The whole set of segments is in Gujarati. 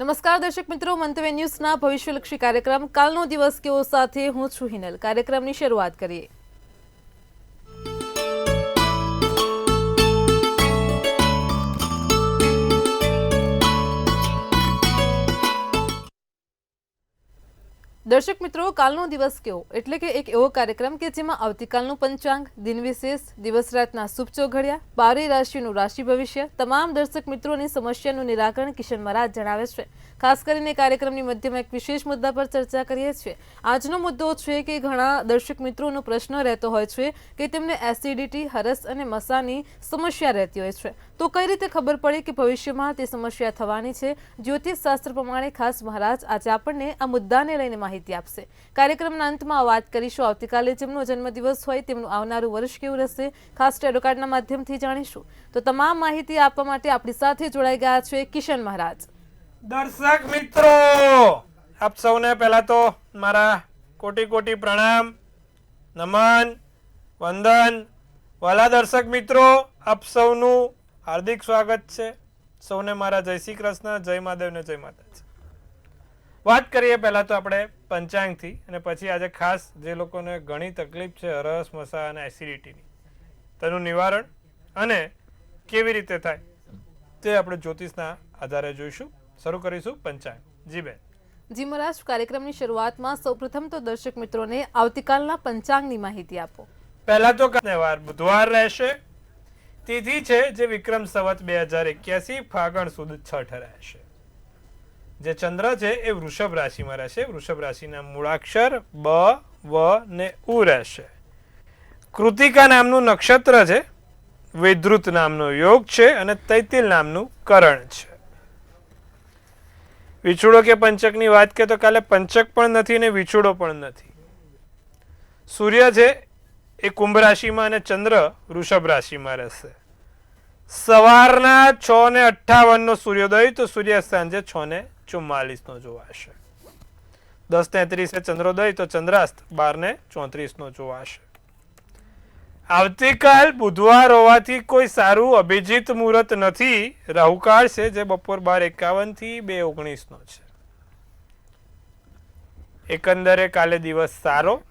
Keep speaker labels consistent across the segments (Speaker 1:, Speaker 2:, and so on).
Speaker 1: નમસ્કાર દર્શક મિત્રો, મંતવ્ય ન્યૂઝના ભવિષ્યલક્ષી કાર્યક્રમ કાલનો દિવસ કેવો સાથે હું છું હિનલ। કાર્યક્રમની શરૂઆત કરીએ। દર્શક મિત્રો, કાલનો દિવસ કેવો એટલે કે એક એવો કાર્યક્રમ કે જેમાં આવતીકાલનું પંચાંગ, દિન વિશેષ, દિવસ રાતના શુભ ચોઘડિયા, 12 રાશિનું રાશિ ભવિષ્ય, તમામ દર્શક મિત્રોની સમસ્યાનું નિરાકરણ કિશન મહારાજ જણાવે છે। ખાસ કરીને કાર્યક્રમની મધ્યમાં એક વિશેષ મુદ્દા પર ચર્ચા કરીએ છીએ। આજનો મુદ્દો છે કે ઘણા દર્શક મિત્રોનો પ્રશ્ન રહેતો હોય છે કે તેમને એસિડિટી, હરસ અને મસાની સમસ્યા રહેતી હોય છે, તો કઈ રીતે ખબર પડે કે ભવિષ્યમાં તે સમસ્યા થવાની છે? જ્યોતિષ શાસ્ત્ર પ્રમાણે ખાસ મહારાજ આજે આપણને આ મુદ્દાને લઈને માહિતી આપશે। કાર્યક્રમના અંતમાં વાત કરીશું આવતીકાલે જેમનો જન્મદિવસ હોય તેમનું આવનારું વર્ષ કેવું રહેશે, ખાસ ટેરો કાર્ડના માધ્યમથી જાણીશું। તો તમામ માહિતી આપવા માટે આપણી સાથે જોડાઈ ગયા છે કિશન મહારાજ।
Speaker 2: દર્શક મિત્રો, આપ સૌને પહેલા તો મારા કોટી કોટી પ્રણામ, નમન, વંદન। વાલા દર્શક મિત્રો, આપ સૌનું હાર્દિક સ્વાગત છે। સૌને મારા જય શ્રી કૃષ્ણ, જય મહાદેવ ને જય માતાજી। વાત કરીએ પહેલા તો આપણે પંચાંગથી, અને પછી આજે ખાસ જે લોકોને ઘણી તકલીફ છે હરસ, મસા અને એસિડિટીની, તેનું નિવારણ અને કેવી રીતે થાય તે આપણે જ્યોતિષના આધારે જોઈશું। શરૂ કરીશું પંચાંગ। જી બેન।
Speaker 1: જી મહારાજ, કાર્યક્રમની શરૂઆતમાં સૌપ્રથમ તો દર્શક મિત્રોને આવતીકાલના પંચાંગની માહિતી આપો।
Speaker 2: પહેલા તો તહેવાર બુધવાર રહેશે। તિથિ છે જે વિક્રમ સંવત 2081 ફાગણ સુદ 6 રહેશે। જે ચંદ્ર છે એ વૃષભ રાશિમાં રહેશે। વૃષભ રાશિના મૂળાક્ષર બ, વ ને ઉ રહેશે। કૃતિકા નામનું નક્ષત્ર છે, વૈધૃત નામનો યોગ છે અને તૈતિલ નામનું કરણ છે। વિછુડો કે પંચકની વાત કરીએ તો કાલે પંચક પણ નથી અને વિછુડો પણ નથી। સૂર્ય છે એ કુંભ રાશિમાં અને ચંદ્ર વૃષભ રાશિમાં રહેશે। સવારના 6:58 નો સૂર્યોદય તો સૂર્ય સાંજે 6:44 નો જોવાશે। 10:33 ચંદ્રોદય તો ચંદ્રાસ્ત 12:34 નો જોવાશે। આવતીકાલ બુધવાર હોવાથી કોઈ સારું અભિજીત મુહૂર્ત નથી। રાહુકાળ છે જે બપોર 12:51 થી 2:19 નો છે। એકંદરે કાલે દિવસ સારો,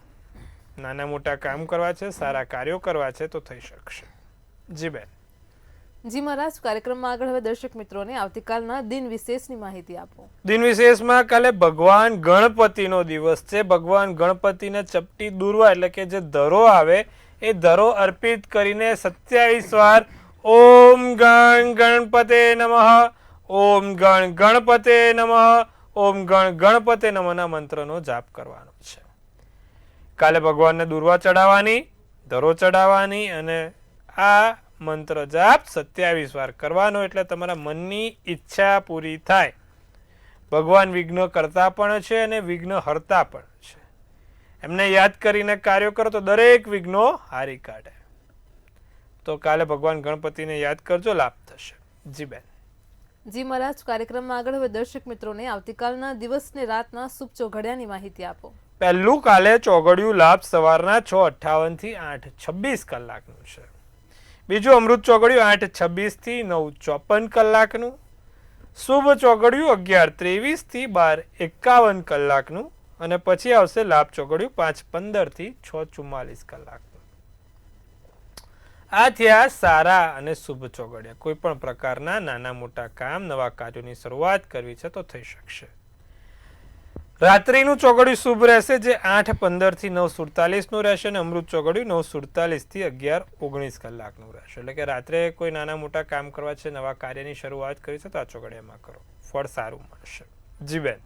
Speaker 2: નાના મોટા કામ કરવા છે, સારા કાર્યો કરવા છે તો થઈ શકશે। જી બેન।
Speaker 1: જી મહારાજ, કાર્યક્રમમાં આગળ હવે દર્શક મિત્રોને આવતીકાલના દિન વિશેષની માહિતી આપો।
Speaker 2: દિન વિશેષમાં કાલે ભગવાન ગણપતિનો દિવસ છે। ભગવાન ગણપતિને ચપટી દૂર્વા એટલે કે જે ધરો આવે એ ધરો અર્પિત કરીને 27 વાર ઓમ ગણ ગણપતે નમઃ, ઓમ ગણ ગણપતે નમઃ, ઓમ ગણ ગણપતે નમઃના મંત્રનો જાપ કરવાનો છે। કાલે ભગવાનને દૂર્વા ચડાવવાની, ધરો ચડાવવાની અને આ મંત્ર જાપ 27 વાર કરવાનો, એટલે તમારા મનની ઈચ્છા પૂરી થાય। ભગવાન વિઘ્ન કરતા પણ છે અને વિઘ્ન હરતા પણ છે। એમને યાદ કરીને કાર્યો કરો તો દરેક વિઘ્નો હારી કાઢે। તો કાલે ભગવાન ગણપતિને યાદ કરજો, લાભ થશે। જી બેન।
Speaker 1: જી મહારાજ, કાર્યક્રમમાં આગળ હવે દર્શક મિત્રોને આવતીકાલના દિવસ ને રાતના શુભ ચોઘડિયાની માહિતી આપો।
Speaker 2: પહેલું કાલે ચોઘડિયું લાભ સવારના 6:58 થી 8:26 કલાકનું છે। બીજું અમૃત ચોઘડિયું 8:26 થી 9:54 કલાકનું। શુભ ચોઘડિયું 11:23 થી 12:51 કલાકનું અને પછી આવશે લાભ ચોઘડિયું 5:15 થી 6:44 કલાકનું। આ થયા સારા અને શુભ ચોઘડિયા। કોઈ પણ પ્રકારના નાના મોટા કામ, નવા કાર્યોની શરૂઆત કરવી છે તો થઈ શકશે। રાત્રિનું ચોઘડિયું શુભ રહેશે જે 8:15 થી 9:47 નું રહેશે અને અમૃત ચોઘડિયું 9:47 થી 11:19 કલાકનું રહેશે। એટલે કે રાત્રે કોઈ નાના મોટા કામ કરવા છે, નવા કાર્યની શરૂઆત કરી છે તો આ ચોઘડિયામાં કરો, ફળ સારું મળશે। જી બેન।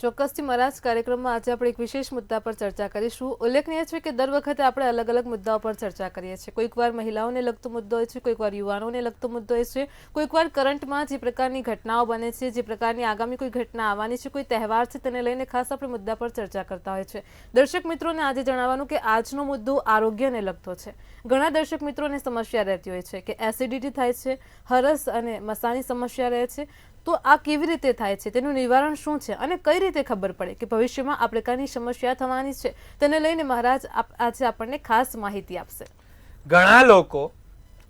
Speaker 1: ચોક્કસથી મહારાજ, કાર્યક્રમમાં આજે આપણે એક વિશેષ મુદ્દા પર ચર્ચા કરીશું। ઉલ્લેખનીય છે કે દર વખતે આપણે અલગ અલગ મુદ્દાઓ પર ચર્ચા કરીએ છીએ। કોઈક વાર મહિલાઓને લગતો મુદ્દો હોય છે, કોઈક વાર યુવાનોને લગતો મુદ્દો હોય છે, કોઈક વાર કરંટમાં જે પ્રકારની ઘટનાઓ બને છે, જે પ્રકારની આગામી કોઈ ઘટના આવવાની છે, કોઈ તહેવાર છે, તેને લઈને ખાસ આપણે મુદ્દા પર ચર્ચા કરતા હોય છે। દર્શક મિત્રોને આજે જણાવવાનું કે આજનો મુદ્દો આરોગ્યને લગતો છે। ઘણા દર્શક મિત્રોને સમસ્યા રહેતી હોય છે કે એસિડિટી થાય છે, હરસ અને મસાની સમસ્યા રહે છે, તો આ કેવી રીતે થાય છે, તેનું નિવારણ શું છે અને કઈ રીતે ખબર પડે કે ભવિષ્યમાં આ પ્રકારની સમસ્યા થવાની છે, તેને લઈને મહારાજ આજે આપણને ખાસ માહિતી આપશે।
Speaker 2: ઘણા લોકો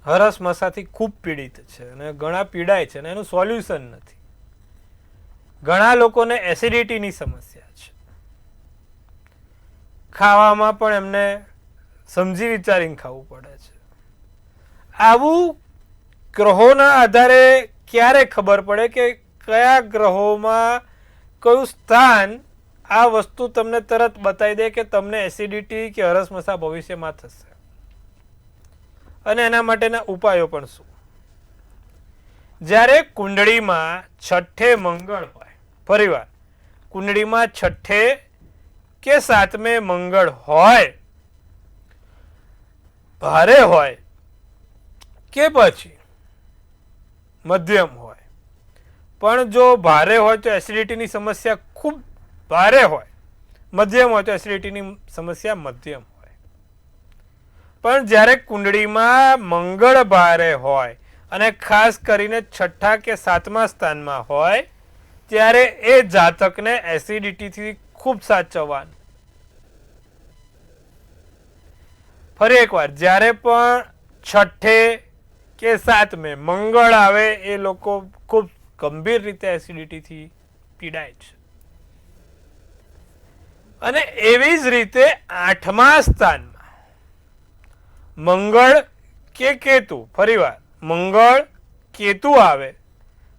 Speaker 2: હરસ મસાથી ખૂબ પીડિત છે અને ઘણા પીડાય છે અને એનું સોલ્યુશન નથી। ઘણા લોકોને એસિડિટીની સમસ્યા છે, ખાવામાં પણ એમને સમજી વિચારીને ખાવું પડે છે. આવું ગ્રહોના આધારે ક્યારે ખબર પડે કે કયા ગ્રહોમાં કયું સ્થાન આ વસ્તુ તમને તરત બતાવી દે કે તમને એસિડિટી કે હરસમસા ભવિષ્યમાં થશે, અને એના માટેના ઉપાયો પણ શું? જ્યારે કુંડળીમાં છઠ્ઠે મંગળ હોય, ફરીવાર કુંડળીમાં છઠ્ઠે કે સાતમે મંગળ હોય, ભારે હોય કે પછી મધ્યમ હોય, પણ જો ભારે હોય તો એસિડિટીની સમસ્યા ખૂબ ભારે હોય, મધ્યમ હોય તો એસિડિટીની સમસ્યા મધ્યમ હોય. પણ જ્યારે કુંડળીમાં મંગળ ભારે હોય અને ખાસ કરીને છઠ્ઠા કે સાતમા સ્થાનમાં હોય, ત્યારે એ જાતકને એસિડિટીથી ખૂબ સાચવવાનું. ફરી એકવાર, જ્યારે પણ છઠ્ઠે કે સાતમે મંગળ આવે એ લોકો ખૂબ ગંભીર રીતે એસિડિટીથી પીડાય છે. અને એવી જ રીતે આઠમા સ્થાનમાં મંગળ કે કેતુ, ફરીવાર મંગળ કેતુ આવે,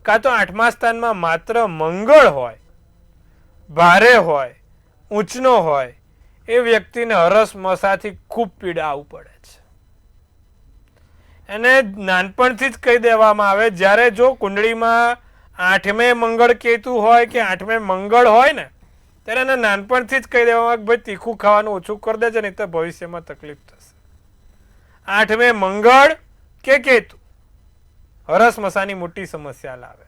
Speaker 2: કાં તો આઠમા સ્થાનમાં માત્ર મંગળ હોય, ભારે હોય, ઊંચનો હોય, એ વ્યક્તિને હરસમસાથી ખૂબ પીડાવું પડે છે. એને નાનપણથી જ કહી દેવામાં આવે, જ્યારે જો કુંડળીમાં આઠમે મંગળ કેતુ હોય કે આઠમે મંગળ હોય ને, ત્યારે એને નાનપણથી જ કહી દેવામાં આવે કે ભાઈ તીખું ખાવાનું ઓછું કરી દેજે, નહીં તો ભવિષ્યમાં તકલીફ થશે. આઠમે મંગળ કે કેતુ હરસમસાની મોટી સમસ્યા લાવે.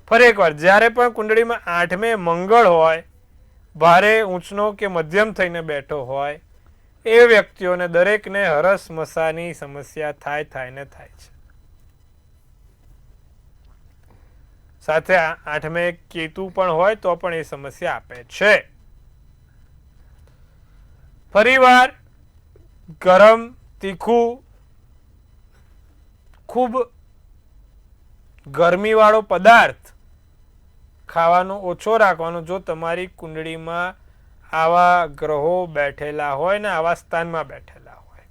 Speaker 2: ફરી એકવાર, જ્યારે પણ કુંડળીમાં આઠમે મંગળ હોય, ભારે ઊંચનો કે મધ્યમ થઈને બેઠો હોય, એ વ્યક્તિઓને દરેકને હરસમસાની સમસ્યા થાય છે. સાથે આઠમે કેતુ પણ હોય તો પણ એ સમસ્યા આપે છે. ફરીવાર ગરમ, તીખું, ખૂબ ગરમીવાળો પદાર્થ ખાવાનો ઓછો રાખવાનો, જો તમારી કુંડળીમાં આવા ગ્રહો બેઠેલા હોય ને આવા સ્થાનમાં બેઠેલા હોય.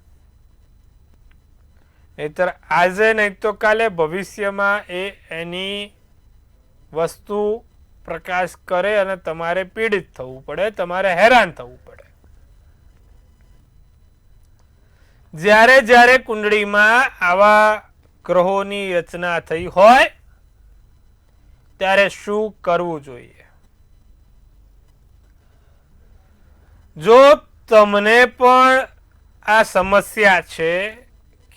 Speaker 2: નહીતર આજે નહીં તો કાલે ભવિષ્યમાં એની વસ્તુ પ્રકાશ કરે અને તમારે પીડિત થવું પડે, તમારે હેરાન થવું પડે. જ્યારે જ્યારે કુંડળીમાં આવા ગ્રહોની રચના થઈ હોય ત્યારે શું કરવું જોઈએ? જો તમને પણ આ સમસ્યા છે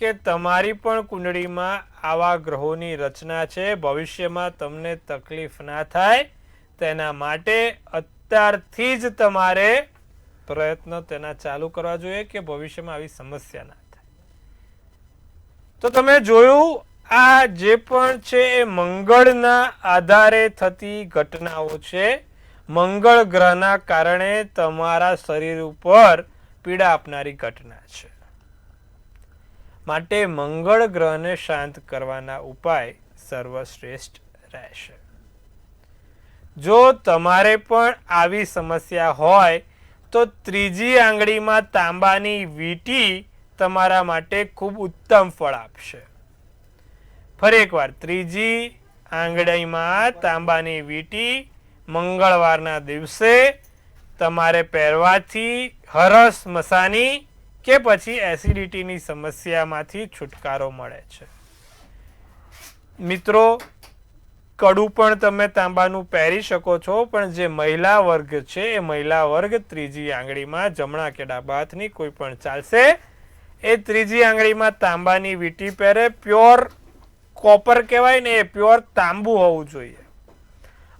Speaker 2: કે તમારી પણ કુંડળીમાં આવા ગ્રહોની રચના છે, ભવિષ્યમાં તમને તકલીફ ના થાય તેના માટે અત્યારથી જ તમારે પ્રયત્ન તેના ચાલુ કરવા જોઈએ કે ભવિષ્યમાં આવી સમસ્યા ના થાય. તો તમે જોયું, આ જે પણ છે એ મંગળના આધારે થતી ઘટનાઓ છે. મંગળ ગ્રહના કારણે તમારા શરીર ઉપર પીડા આપનારી ઘટના છે. માટે મંગળ ગ્રહને શાંત કરવાના ઉપાય સર્વશ્રેષ્ઠ રહેશે. જો તમારે પણ આવી સમસ્યા હોય તો ત્રીજી આંગળીમાં તાંબાની વીંટી તમારા માટે ખૂબ ઉત્તમ ફળ આપશે. ફરી એકવાર, ત્રીજી આંગળીમાં તાંબાની વીંટી મંગળવારના દિવસે તમારે પહેરવાથી હરસમસાની કે પછી એસિડિટીની સમસ્યામાંથી છુટકારો મળે છે. મિત્રો, કડું પણ તમે તાંબાનું પહેરી શકો છો, પણ જે મહિલા વર્ગ છે એ મહિલા વર્ગ ત્રીજી આંગળીમાં, જમણા કે ડાબા હાથની કોઈ પણ ચાલશે, એ ત્રીજી આંગળીમાં તાંબાની વીંટી પહેરે. પ્યોર કોપર કહેવાય ને, એ પ્યોર તાંબુ હોવું જોઈએ.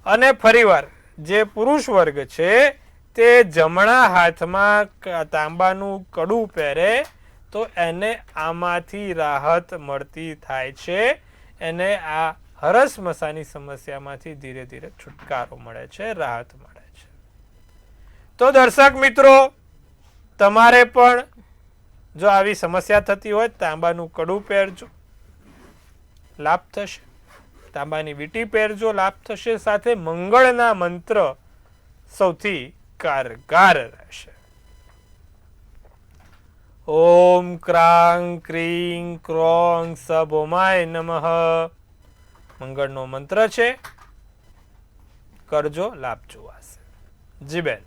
Speaker 2: અને ફરીવાર, જે પુરુષ વર્ગ છે તે જમણા હાથમાં તાંબાનું કડું પહેરે તો એને આમાંથી રાહત મળતી થાય છે. એને આ હરસમસાની સમસ્યામાંથી ધીરે ધીરે છુટકારો મળે છે, રાહત મળે છે. તો દર્શક મિત્રો, તમારે પણ જો આવી સમસ્યા થતી હોય તાંબાનું કડું પહેરજો, લાભ થશે. તાંબાની વીંટી પહેરજો, લાભ થશે. સાથે મંગળના મંત્ર સૌથી કારગર રહેશે. ઓમ ક્રાંગ ક્રીંગ ક્રોંગ સભોમાય નમઃ મંગળનો મંત્ર છે. કરજો, લાભ જોવાશે. જી બેન.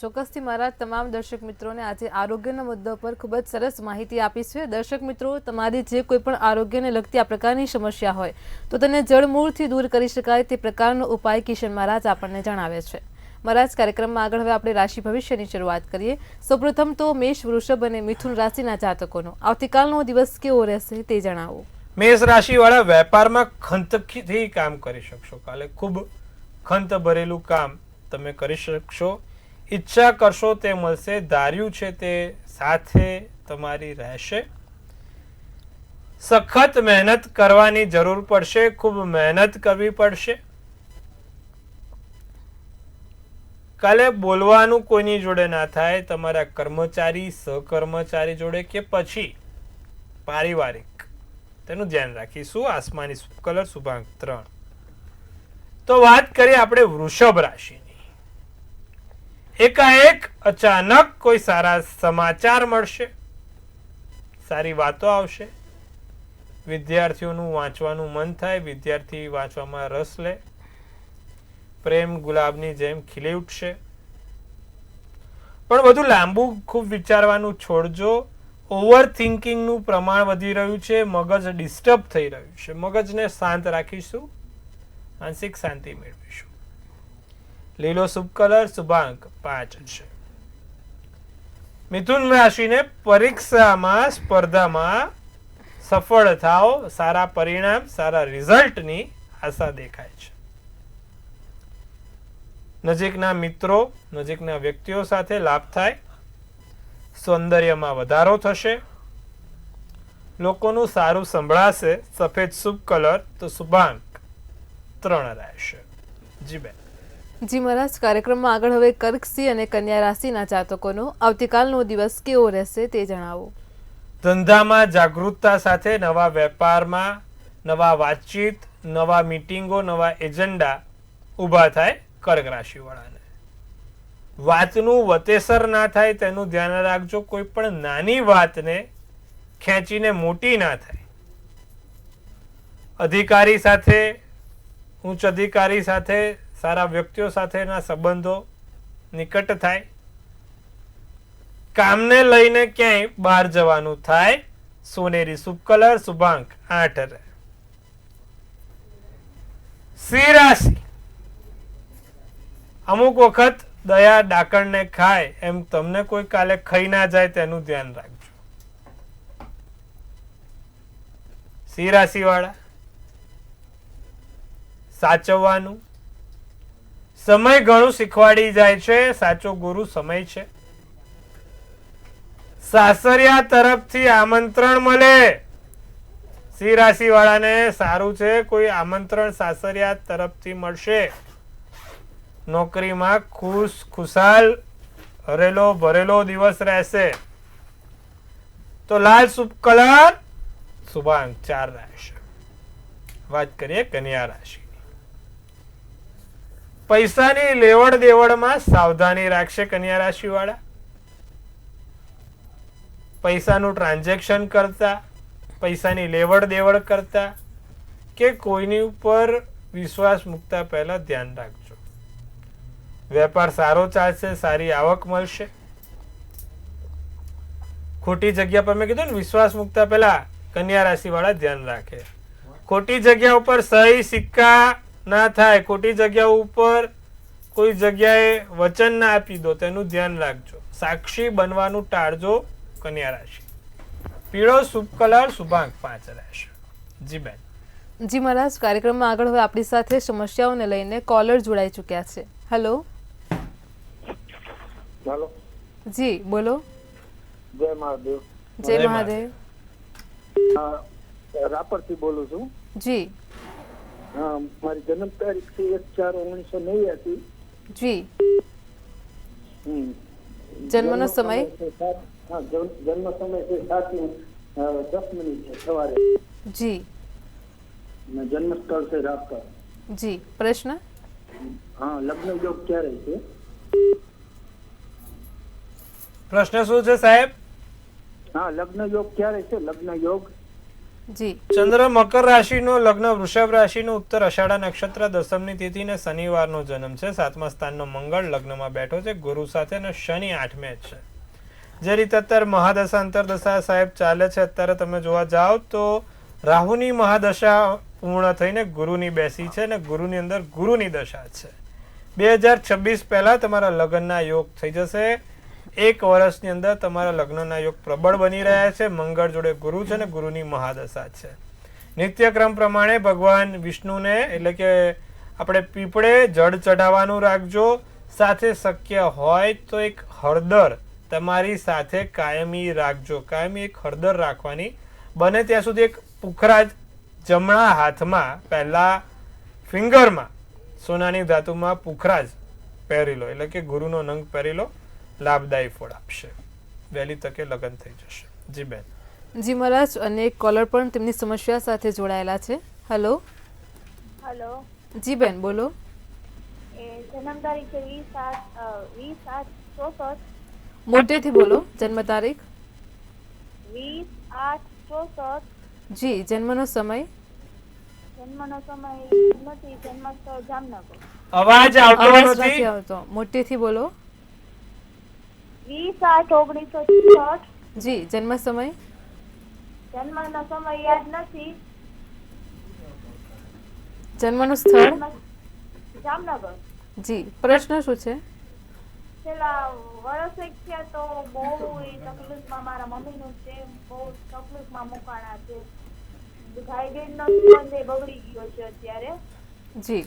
Speaker 1: ચોક્કસથી મારા તમામ દર્શક મિત્રોને આજે આરોગ્યના મુદ્દા પર ખૂબ જ સરસ માહિતી આપી છે. દર્શક મિત્રો, તમારી જે કોઈ પણ આરોગ્યને લગતી આ પ્રકારની સમસ્યા હોય તો તેને જડમૂળથી દૂર કરી શકાય તે પ્રકારનો ઉપાય કિશન મહારાજ આપણને જણાવે છે. મહારાજ, કાર્યક્રમમાં આગળ હવે આપણે રાશિ ભવિષ્યની શરૂઆત કરીએ. સૌપ્રથમ તો મેષ, વૃષભ અને મિથુન રાશિના જાતકોનો આવતીકાલનો દિવસ કેવો રહેશે તે જણાવો.
Speaker 2: મેષ રાશિવાળા વેપારમાં ખંતથી કામ કરી શકશો. કાલે ખૂબ ખંત ભરેલું કામ તમે કરી શકશો. ઈચ્છા કરશો તે મળશે. ધાર્યું છે તે સાથે તમારી રહેશે. સખત મહેનત કરવાની જરૂર પડશે. ખૂબ મહેનત કરવી પડશે. કાલે બોલવાનું કોઈની જોડે ના થાય. તમારા કર્મચારી, સહકર્મચારી જોડે કે પછી પારિવારિક, તેનું ધ્યાન રાખીશું. આસમાની કલર શુભાંક 3. તો વાત કરીએ આપણે વૃષભ રાશિની. એકાએક અચાનક કોઈ સારા સમાચાર મળશે. સારી વાતો આવશે. વિદ્યાર્થીઓનું વાંચવાનું મન થાય. વિદ્યાર્થી વાંચવામાં રસ લે. પ્રેમ ગુલાબની જેમ ખીલી ઉઠશે. પણ બધું લાંબુ ખૂબ વિચારવાનું છોડજો. ઓવર થિંકિંગનું પ્રમાણ વધી રહ્યું છે. મગજ ડિસ્ટર્બ થઈ રહ્યું છે. મગજને શાંત રાખીશું. માનસિક શાંતિ મેળવીશું. લીલો શુભ કલર શુભાંક 5 છે. મિથુન રાશિને પરીક્ષામાં, સ્પર્ધામાં સફળ થાઓ. સારા પરિણામ, સારા રિઝલ્ટની આશા દેખાય છે. નજીકના મિત્રો, નજીકના વ્યક્તિઓ સાથે લાભ થાય. સૌંદર્યમાં વધારો થશે. લોકોનું સારું સંભળાશે. સફેદ શુભ કલર તો શુભાંક 3 રહેશે. જી બેન.
Speaker 1: જી મહારાજ, કાર્યક્રમમાં આગળ હવે કર્કસિંહ અને કન્યા રાશિના જાતકોનો આવતીકાલનો દિવસ કેવો રહેશે તે જણાવો.
Speaker 2: ધંધામાં જાગૃતતા સાથે, નવા વેપારમાં, નવા વાતચીત, નવા મીટિંગો, નવા એજન્ડા ઊભા થાય. કર્ક રાશિ વાળાને વાતનું વતેસર ના થાય તેનું ધ્યાન રાખજો. કોઈ પણ નાની વાતને ખેંચીને મોટી ના થાય. અધિકારી સાથે, ઉચ્ચ અધિકારી સાથે, સારા વ્યક્તિઓ સાથેના સંબંધો નિકટ થાય. કામને લઈને ક્યાંય બહાર જવાનું થાય. સોનેરી શુભ કલર શુભાંક 8 રહે. સિંહ રાશિ. અમુક વખત દયા ડાકણને ખાય એમ તમને કોઈ કાલે ખાઈ ના જાય તેનું ધ્યાન રાખજો. સિંહ રાશિ વાળા સાચવવાનું. સમય ઘણું શીખવાડી જાય છે. સાચો ગુરુ સમય છે. સાસરિયા તરફથી આમંત્રણ મળે. સિંહ રાશિ વાળાને સારું છે. કોઈ આમંત્રણ સાસરિયા તરફથી મળશે. નોકરીમાં ખુશાલ હરેલો ભરેલો દિવસ રહેશે. તો લાલ શુભ કલર શુભાંક 4 રહેશે. વાત કરીએ કન્યા રાશિની. પૈસાની લેવડ દેવડમાં સાવધાની રાખશે કન્યા રાશિ વાળા. પૈસાનું ટ્રાન્ઝેક્શન કરતા, પૈસાની લેવડ દેવડ કરતા કે કોઈની ઉપર વિશ્વાસ મૂકતા પહેલા ધ્યાન રાખજો. વેપાર સારો ચાલશે. સારી આવક મળશે. ખોટી જગ્યા પર મેં કીધું ને, વિશ્વાસ મૂકતા પહેલા કન્યા રાશિ વાળા ધ્યાન રાખે. ખોટી જગ્યા ઉપર સહી સિક્કા ના થાય. ખોટી જગ્યા ઉપર કોઈ જગ્યાએ વચન ના આપી દો, તેનું ધ્યાન રાખજો. સાક્ષી બનવાનું ટાળજો કન્યા રાશિ. પીળો શુભ કલર શુભાંક 5 રહેશે. જી બેન.
Speaker 1: જી મહારાજ, કાર્યક્રમમાં આગળ હવે આપણી સાથે સમસ્યાઓને લઈને કોલર જોડાઈ ચૂક્યા છે. હેલો.
Speaker 3: હેલો.
Speaker 1: જી બોલો.
Speaker 3: જય મહાદેવ.
Speaker 1: જય મહાદેવ.
Speaker 3: રાપરથી બોલું છું.
Speaker 1: જી.
Speaker 3: મારી જન્મ તારીખ છે 1/4/1989.
Speaker 1: જી. જન્મનો સમય?
Speaker 3: જન્મ સમય છે 7:10 છે સવારે.
Speaker 1: જી.
Speaker 3: અને જન્મ સ્થળ છે રાપર.
Speaker 1: જી પ્રશ્ન.
Speaker 3: હા, લગ્ન યોગ ક્યારે છે?
Speaker 2: પ્રશ્ન શું છે સાહેબ?
Speaker 3: હા, લગ્ન યોગ ક્યારે છે? લગ્ન યોગ.
Speaker 1: જી
Speaker 2: ચંદ્ર મકર રાશિનો, લગ્ન વૃષભ રાશિનો, ઉત્તર અષાઢા નક્ષત્ર, દસમની તિથિ ને શનિવારનો જન્મ છે. 7મા સ્થાનનો મંગળ લગ્નમાં બેઠો છે ગુરુ સાથે, અને શનિ 8મે જ છે. જે રીતે અત્યારે મહાદશા અંતરદશા સાહેબ ચાલે છે, અત્યારે તમે જોવા જાઓ તો રાહુની મહાદશા પૂર્ણ થઈને ગુરુની બેસી છે, અને ગુરુની અંદર ગુરુની દશા છે. 2026 પહેલા તમારા લગ્નના યોગ થઈ જશે. 1 વર્ષની અંદર તમારા લગ્નના યોગ પ્રબળ બની રહ્યા છે. મંગળ જોડે ગુરુ છે, અને ગુરુની મહાદશા છે. નિત્યક્રમ પ્રમાણે ભગવાન વિષ્ણુને એટલે કે આપણે પીપળે જળ ચઢાવવાનું રાખજો. સાથે શક્ય હોય તો એક હળદર તમારી સાથે કાયમી રાખજો. કાયમી એક હળદર રાખવાની. બને ત્યાં સુધી એક પુખરાજ જમણા હાથમાં, પહેલા ફિંગરમાં સોનાની ધાતુમાં પુખરાજ પહેરી લો, એટલે કે ગુરુનો નંગ પહેરી લો. લાભદાયી ફળ આપશે. વહેલી તકે લગ્ન થઈ જશે. જી બેન.
Speaker 1: જી મહારાજ, અને એક કોલર પણ તેમની સમસ્યા સાથે જોડાયેલા છે. હેલો.
Speaker 4: હેલો.
Speaker 1: જી બેન બોલો.
Speaker 4: એ જન્મ તારીખ છે 20/8/64.
Speaker 1: મોટેથી બોલો. જન્મ તારીખ.
Speaker 4: 20/8/64.
Speaker 1: જી જન્મનો સમય.
Speaker 4: જન્મનો સમય નથી. જન્મ સ્થળ જામનગર.
Speaker 2: અવાજ આવતો
Speaker 1: અવાજ
Speaker 2: નથી.
Speaker 1: નથી આવતો. મોટેથી બોલો.
Speaker 4: 20/8/1966.
Speaker 1: જી જન્મ સમય.
Speaker 4: જન્મનો સમય યાદ નથી.
Speaker 1: જન્મનું સ્થળ.
Speaker 4: જામનગર.
Speaker 1: જી પ્રશ્ન શું છે?
Speaker 4: છેલ્લા વર્ષ થયા તો બહુ તકલીફમાં મારા મમ્મીનું છે. બહુ તકલીફમાં મુકાણા છે. ભાઈ બહેનનો સંબંધ એ બગડી ગયો છે અત્યારે.
Speaker 1: જી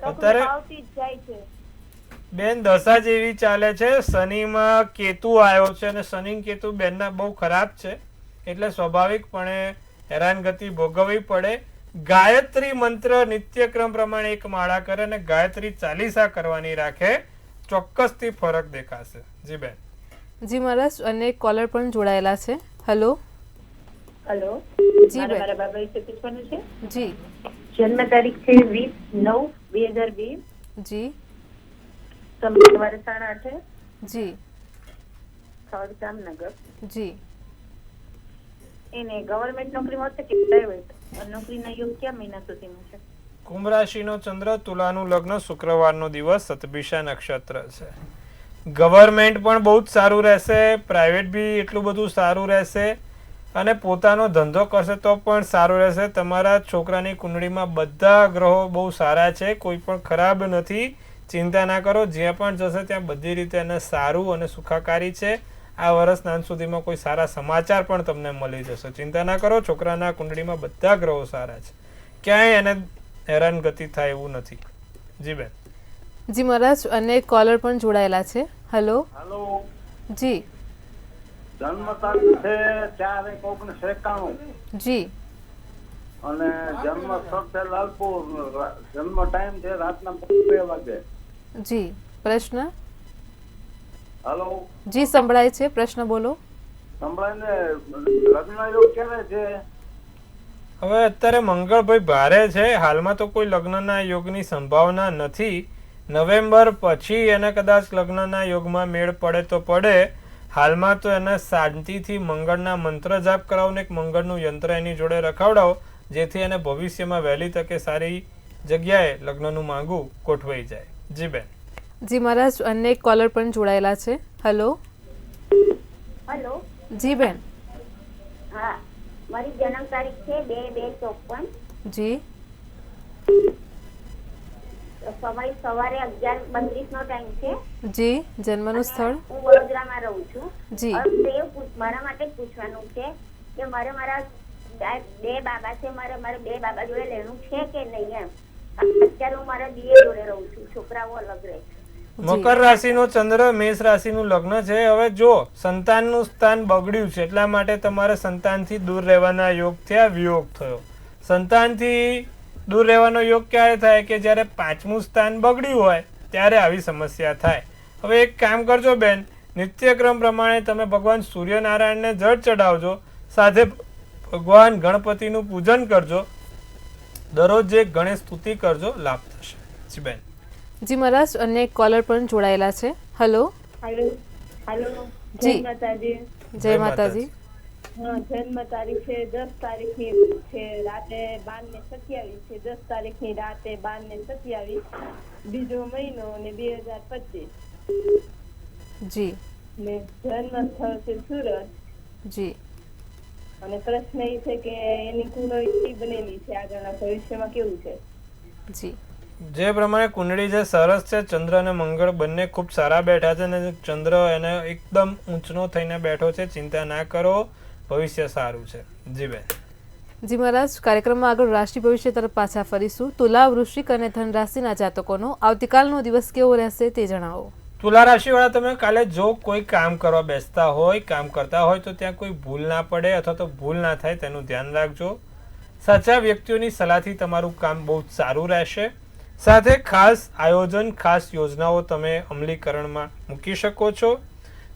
Speaker 4: તકલીફ આવતી જ જાય છે.
Speaker 2: બેન દશા જેવી ચાલે છે. શનિમાં કેતુ આવ્યો છે, અને શનિ કેતુ બેનના બહુ ખરાબ છે, એટલે સ્વાભાવિકપણે હેરાનગતિ ભોગવવી પડે. ગાયત્રી મંત્ર નિત્યક્રમ પ્રમાણે એક માળા કરે અને ગાયત્રી ચાલીસા કરવાની રાખે. ચોક્કસથી ફરક દેખાશે. જી બેન.
Speaker 1: જી મહારાજ, અને એક કોલર પણ જોડાયેલા છે. હેલો.
Speaker 5: હેલો.
Speaker 1: જી
Speaker 5: મારે
Speaker 1: બેન.
Speaker 5: મારા બાબા વિશે પૂછવાનું છે.
Speaker 1: જી
Speaker 5: જન્મ તારીખ છે 20/9/2002.
Speaker 1: જી
Speaker 5: સમય સવારે 8:30.
Speaker 1: જી
Speaker 5: સ્થળ જામનગર.
Speaker 1: જી
Speaker 5: એને ગવર્મેન્ટ નોકરીમાં છે કે પ્રાઇવેટ? નોકરીના યોગ કયા મહિના સુધીમાં છે?
Speaker 2: કુંભ રાશિનો ચંદ્ર, તુલાનું લગ્ન, શુક્રવારનો દિવસ, સતભિષા નક્ષત્ર છે. ગવર્મેન્ટ પણ બહુ જ સારું રહેશે, પ્રાઇવેટ બી એટલું બધું સારું રહેશે, અને પોતાનો ધંધો કરશે તો પણ સારું રહેશે. તમારા છોકરાની કુંડળીમાં બધા ગ્રહો બહુ સારા છે, કોઈ પણ ખરાબ નથી. ચિંતા ના કરો. જ્યાં પણ જશે ત્યાં બધી રીતે એને સારું અને સુખાકારી છે. આ વર્ષના અંત સુધીમાં કોઈ સારા સમાચાર પણ તમને મળી જશે. ચિંતા ના કરો. છોકરાના કુંડળીમાં બધા ગ્રહો સારા છે, ક્યાંય એને હેરાનગતિ થાય એવું નથી. જી બેન.
Speaker 1: જી મહારાજ, અને એક કોલર પણ જોડાયેલા છે. હેલો.
Speaker 3: હાલો.
Speaker 1: જી
Speaker 3: જન્મ તારીખ છે 4/1/1991.
Speaker 1: જી
Speaker 3: અને જન્મ સ્થળ છે લાલપુર. જન્મ ટાઈમ છે રાતના 2 વાગે.
Speaker 1: જી પ્રશ્ન.
Speaker 3: હાલો.
Speaker 1: જી સંભળાય છે. પ્રશ્ન બોલો.
Speaker 3: સંભળાય ને? લગ્ન યોગ ક્યારે છે?
Speaker 2: હવે અત્યારે મંગળભાઈ ભારે છે. હાલમાં તો કોઈ લગ્નના યોગની સંભાવના નથી. નવેમ્બર પછી એને કદાચ લગ્નના યોગમાં મેળ પડે તો પડે. હાલમાં તો એને શાંતિથી મંગળના મંત્ર જાપ કરાવો ને એક મંગળનું યંત્ર એની જોડે રખાવડાવો, જેથી એને ભવિષ્યમાં વહેલી તકે સારી જગ્યાએ લગ્નનું માંગવું ગોઠવાઈ જાય. જી બેન.
Speaker 1: જી મહારાજ, અને એક કોલર પણ જોડાયેલા છે. હેલો.
Speaker 4: હેલો.
Speaker 1: જી બેન.
Speaker 4: હા, મારી જન્મ તારીખ છે 2/2/54.
Speaker 1: જી
Speaker 4: સમય સવારે 11:32 નો ટાઈમ છે.
Speaker 1: જી જન્મનું સ્થળ.
Speaker 4: હું વડોદરામાં રહું છું.
Speaker 1: જી
Speaker 4: મારા માટે જ પૂછવાનું છે કે મારા 2 બાબા છે. મારે 2 બાબા જોડે લેણું છે કે નહીં એમ. અત્યારે હું મારા દીએ જોડે રહું છું. છોકરાઓ અલગ રહે છે.
Speaker 2: મકર રાશિનો ચંદ્ર, મેષ રાશિનું લગ્ન છે. હવે જો સંતાનનું સ્થાન બગડ્યું છે, એટલા માટે તમારે સંતાનથી દૂર રહેવાના યોગ થયા, વિયોગ થયો. સંતાનથી દૂર રહેવાનો યોગ ક્યારે થાય? કે જ્યારે 5મું સ્થાન બગડ્યું હોય ત્યારે આવી સમસ્યા થાય. હવે એક કામ કરજો બેન, નિત્યક્રમ પ્રમાણે તમે ભગવાન સૂર્યનારાયણને જળ ચડાવજો, સાથે ભગવાન ગણપતિનું પૂજન કરજો, દરરોજ એક ગણેશ સ્તુતિ કરજો, લાભ થશે. જી બેન.
Speaker 1: જી મહારાજ, અન્ય એક કોલર પણ જોડાયેલા છે. હલો.
Speaker 4: હાલો હાલો.
Speaker 1: જી.
Speaker 4: જય માતાજી.
Speaker 1: જય માતાજી.
Speaker 4: હા, જન્મ તારીખ છે 10 તારીખની છે રાતે 12:27 છે. 10 તારીખની રાતે 12:27, બીજો મહિનો અને 2025.
Speaker 1: જી
Speaker 4: ને જન્મ સ્થળ છે સુરત.
Speaker 1: જી
Speaker 4: અને પ્રશ્ન એ છે કે એની કુંડળી બનેલી છે, આગળના ભવિષ્યમાં કેવું છે?
Speaker 1: જી
Speaker 2: જે પ્રમાણે કુંડળી છે સરસ છે. ચંદ્ર અને મંગળ બંને ખૂબ સારા બેઠા છે અને ચંદ્ર એને એકદમ ઊંચનો થઈને બેઠો છે. ચિંતા ના કરો, ભવિષ્ય સારું છે. જી બેન.
Speaker 1: જી મહારાજ, કાર્યક્રમમાં આગળ રાશિ ભવિષ્ય તરફ પાછા ફરીશું. તુલા, વૃશ્ચિક અને ધન રાશિના જાતકોનો આવતીકાલનો દિવસ કેવો રહેશે તે જણાવો.
Speaker 2: તુલા રાશિવાળા, તમે કાલે જો કોઈ કામ કરવા બેસતા હોય, કામ કરતા હોય તો ત્યાં કોઈ ભૂલ ના પડે અથવા તો ભૂલ ના થાય તેનું ધ્યાન રાખજો. સાચા વ્યક્તિઓની સલાહથી તમારું કામ બહુ સારું રહેશે. સાથે ખાસ આયોજન, ખાસ યોજનાઓ તમે અમલીકરણમાં મૂકી શકો છો.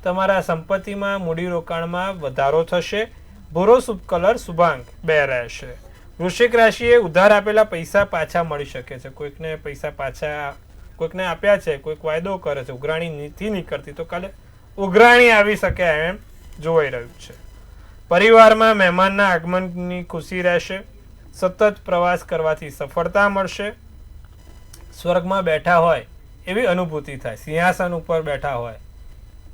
Speaker 2: તમારા સંપત્તિમાં, મૂડીરોકાણમાં વધારો થશે. ભૂરો શુભ કલર શુભાંક 2 રહેશે. વૃશ્ચિક રાશિએ ઉધાર આપેલા પૈસા પાછા મળી શકે છે. કોઈકને પૈસા પાછા કોઈકને આપ્યા છે, કોઈક વાયદો કરે છે, ઉઘરાણી નથી નીકળતી તો કાલે ઉઘરાણી આવી શકે એમ જોવાઈ રહ્યું છે. પરિવારમાં મહેમાનના આગમનની ખુશી રહેશે. સતત પ્રવાસ કરવાથી સફળતા મળશે. સ્વર્ગમાં બેઠા હોય એવી અનુભૂતિ થાય. સિંહાસન ઉપર બેઠા હોય,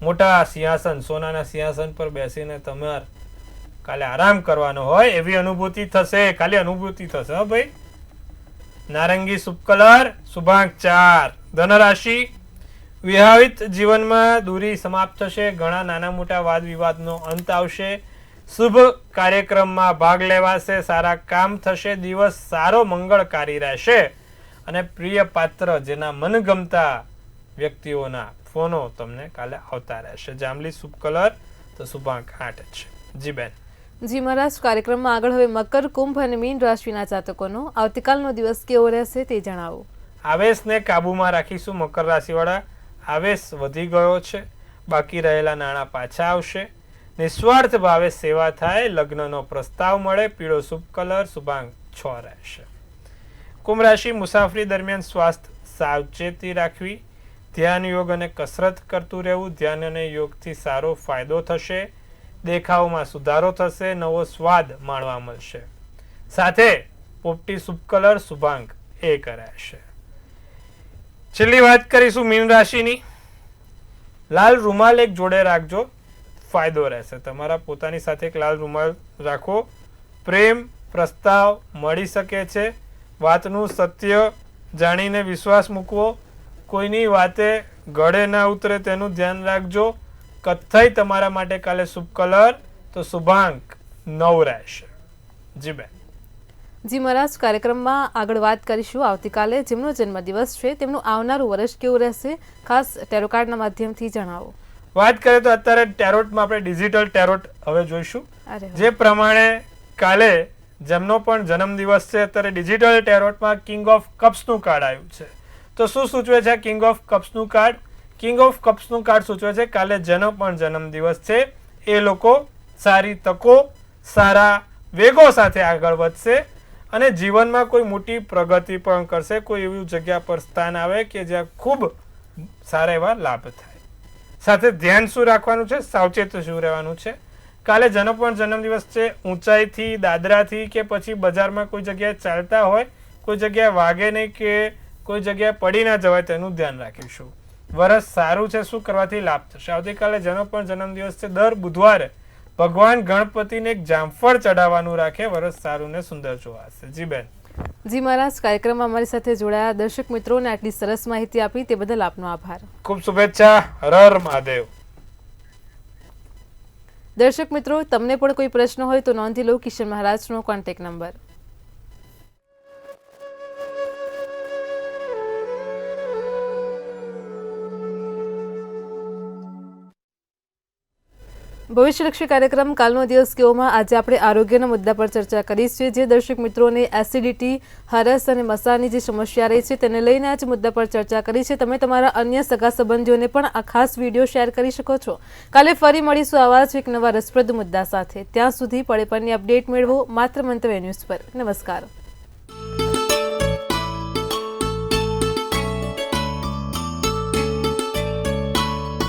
Speaker 2: મોટા સિંહાસન, સોનાના સિંહાસન પર બેસીને તમારે કાલે આરામ કરવાનો હોય એવી અનુભૂતિ થશે. ખાલી અનુભૂતિ થશે હો ભાઈ. નારંગી શુભ કલર શુભાંક 4. ધનરાશિ, વિવાહિત જીવનમાં દૂરી સમાપ્ત થશે. ઘણા નાના મોટા વાદ વિવાદનો અંત આવશે. શુભ કાર્યક્રમમાં ભાગ લેવાશે. સારા કામ થશે. દિવસ સારો મંગળકારી રહેશે અને પ્રિય પાત્ર, જેના મનગમતા વ્યક્તિઓના ફોનો તમને કાલે આવતા રહેશે. જાંબલી શુભ કલર તો શુભાંક 8 છે. જી બેન.
Speaker 1: જી મહારાજ, કાર્યક્રમમાં આગળ હવે મકર, કુંભ અને મીન રાશિના જાતકોનો આવતીકાલનો દિવસ કેવો રહેશે તે જણાવો.
Speaker 2: આવેશને કાબુમાં રાખીશું. મકર રાશિવાળા, આવેશ વધી ગયો છે. બાકી રહેલા નાણાં પાછા આવશે. નિસ્વાર્થ ભાવે સેવા થાય. લગ્નનો પ્રસ્તાવ મળે. પીળો શુભ કલર શુભાંક 6 રહેશે. કુંભ રાશિ, મુસાફરી દરમિયાન સ્વાસ્થ્ય સાવચેતી રાખવી. ધ્યાન, યોગ અને કસરત કરતું રહેવું. ધ્યાન અને યોગથી સારો ફાયદો થશે. દેખાવમાં સુધારો થશે. નવો સ્વાદ માણવા મળશે. સાથે પોપટી શુભ કલર શુભાંક 1 રહેશે. છેલ્લી વાત કરીશું મીન રાશિની. લાલ રૂમાલ એક જોડે રાખજો, ફાયદો રહેશે. તમારા પોતાની સાથે એક લાલ રૂમાલ રાખો. પ્રેમ પ્રસ્તાવ મળી શકે છે. વાતનું સત્ય જાણીને વિશ્વાસ મૂકવો. કોઈની વાતે ગળે ના ઉતરે તેનું ધ્યાન રાખજો. કથ્થઈ તમારા માટે કાલે શુભ કલર તો શુભાંક 9 રહેશે. જી બેન.
Speaker 1: જી મહારાજ, કાર્યક્રમમાં આગળ વાત કરીશું આવતીકાલે જેમનો જન્મદિવસ છે તેમનું આવનારું વર્ષ કેવું રહેશે, ખાસ ટેરો કાર્ડના માધ્યમથી જણાવો.
Speaker 2: વાત કરીએ તો અત્યારે ટેરોટમાં આપણે ડિજિટલ ટેરોટ હવે જોઈશું. જે પ્રમાણે કાલે જેમનો પણ જન્મદિવસ છે અત્યારે ડિજિટલ ટેરોટમાં કિંગ ઓફ કપ્સનું કાર્ડ આવ્યું છે. તો શું સૂચવે છે કિંગ ઓફ કપ્સનું કાર્ડ? કિંગ ઓફ કપ્સનું કાર્ડ સૂચવે છે કાલે જેનો પણ જન્મદિવસ છે એ લોકો સારી તકો, સારા વેગો સાથે આગળ વધશે અને જીવનમાં કોઈ મોટી પ્રગતિ પણ કરશે. કોઈ એવી જગ્યા પર સ્થાન આવે કે જ્યાં ખૂબ સારા એવા લાભ થાય. સાથે ધ્યાન શું રાખવાનું છે, સાવચેત શું રહેવાનું છે. કાલે જેનો પણ જન્મદિવસ છે ઊંચાઈથી, દાદરાથી કે પછી બજારમાં કોઈ જગ્યાએ ચાલતા હોય, કોઈ જગ્યાએ વાગે નહીં કે કોઈ જગ્યાએ પડી ના જવાય તેનું ધ્યાન રાખીશું. વરસ સારું છે, શું કરવાથી લાભ થશે. આવતીકાલે જેનો પણ જન્મદિવસ છે દર બુધવારે ભગવાન ગણપતિને એક જામફળ ચડાવવાનું રાખે. વરસ સારું ને સુંદર જોવાશે. જી બેન.
Speaker 1: જી મહારાજ, કાર્યક્રમમાં અમારી સાથે જોડાયા દર્શક મિત્રોને આટલી સરસ માહિતી આપી તે બદલ આપનો આભાર.
Speaker 2: ખૂબ શુભેચ્છા. હર હર મહાદેવ.
Speaker 1: દર્શક મિત્રો, તમને પણ કોઈ પ્રશ્ન હોય તો નોંધી લો કિશન મહારાજનો કોન્ટેક્ટ નંબર. ભવિષ્યલક્ષી કાર્યક્રમ કાલનો દિવસ કેવોમાં આજે આપણે આરોગ્યના મુદ્દા પર ચર્ચા કરી છે. જે દર્શક મિત્રોને એસિડિટી, હરસ અને મસાની જે સમસ્યા રહી છે તેને લઈને આજ મુદ્દા પર ચર્ચા કરી છે. તમે તમારા અન્ય સગા સંબંધીઓને પણ આ ખાસ વિડીયો શેર કરી શકો છો. કાલે ફરી મળીશું આવા જ એક નવા રસપ્રદ મુદ્દા સાથે. ત્યાં સુધી પળે પળની અપડેટ મેળવો માત્ર મંતવ્ય ન્યૂઝ પર. નમસ્કાર.